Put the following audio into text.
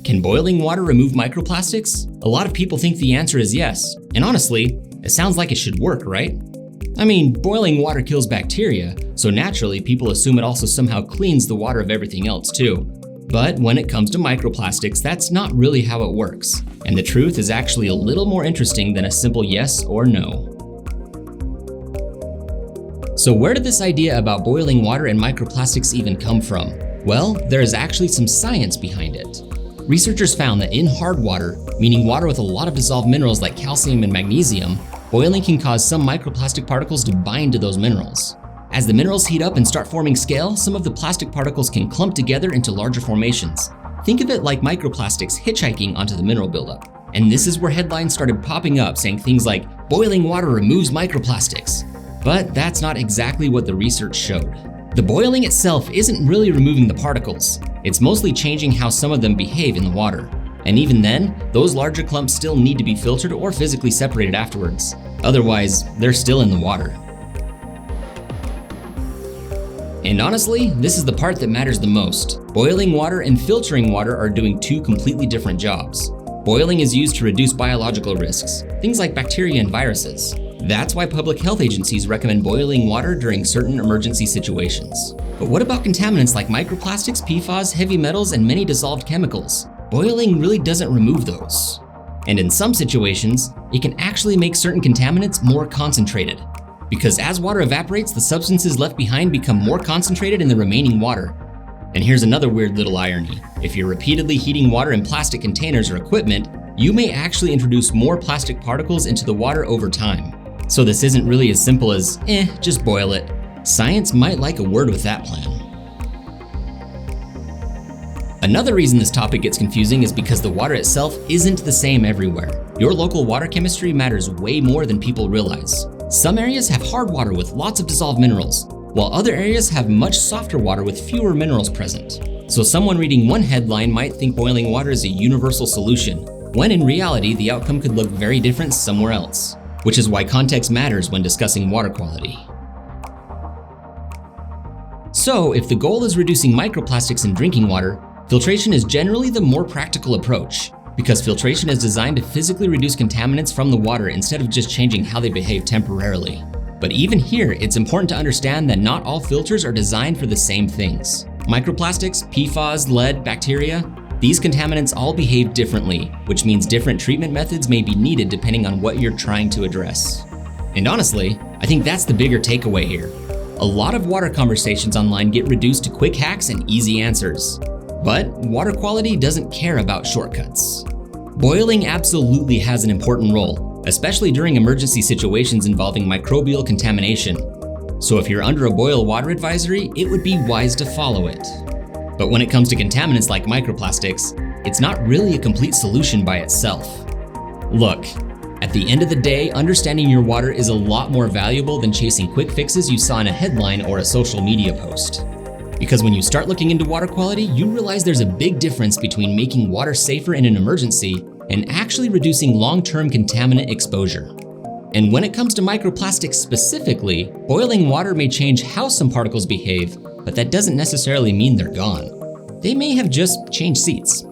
Can boiling water remove microplastics? A lot of people think the answer is yes, and honestly, it sounds like it should work, right? I mean, boiling water kills bacteria, so naturally people assume it also somehow cleans the water of everything else too. But when it comes to microplastics, that's not really how it works, and the truth is actually a little more interesting than a simple yes or no. So where did this idea about boiling water and microplastics even come from? Well, there is actually some science behind it. Researchers found that in hard water, meaning water with a lot of dissolved minerals like calcium and magnesium, boiling can cause some microplastic particles to bind to those minerals. As the minerals heat up and start forming scale, some of the plastic particles can clump together into larger formations. Think of it like microplastics hitchhiking onto the mineral buildup. And this is where headlines started popping up saying things like, boiling water removes microplastics. But that's not exactly what the research showed. The boiling itself isn't really removing the particles. It's mostly changing how some of them behave in the water. And even then, those larger clumps still need to be filtered or physically separated afterwards. Otherwise, they're still in the water. And honestly, this is the part that matters the most. Boiling water and filtering water are doing two completely different jobs. Boiling is used to reduce biological risks, things like bacteria and viruses. That's why public health agencies recommend boiling water during certain emergency situations. But what about contaminants like microplastics, PFAS, heavy metals, and many dissolved chemicals? Boiling really doesn't remove those. And in some situations, it can actually make certain contaminants more concentrated. Because as water evaporates, the substances left behind become more concentrated in the remaining water. And here's another weird little irony. If you're repeatedly heating water in plastic containers or equipment, you may actually introduce more plastic particles into the water over time. So this isn't really as simple as, just boil it. Science might like a word with that plan. Another reason this topic gets confusing is because the water itself isn't the same everywhere. Your local water chemistry matters way more than people realize. Some areas have hard water with lots of dissolved minerals, while other areas have much softer water with fewer minerals present. So someone reading one headline might think boiling water is a universal solution, when in reality the outcome could look very different somewhere else. Which is why context matters when discussing water quality. So, if the goal is reducing microplastics in drinking water, filtration is generally the more practical approach, because filtration is designed to physically reduce contaminants from the water instead of just changing how they behave temporarily. But even here, it's important to understand that not all filters are designed for the same things. Microplastics, PFAS, lead, bacteria, these contaminants all behave differently, which means different treatment methods may be needed depending on what you're trying to address. And honestly, I think that's the bigger takeaway here. A lot of water conversations online get reduced to quick hacks and easy answers. But water quality doesn't care about shortcuts. Boiling absolutely has an important role, especially during emergency situations involving microbial contamination. So if you're under a boil water advisory, it would be wise to follow it. But when it comes to contaminants like microplastics, it's not really a complete solution by itself. Look, at the end of the day, understanding your water is a lot more valuable than chasing quick fixes you saw in a headline or a social media post. Because when you start looking into water quality, you realize there's a big difference between making water safer in an emergency and actually reducing long-term contaminant exposure. And when it comes to microplastics specifically, boiling water may change how some particles behave, but that doesn't necessarily mean they're gone. They may have just changed seats.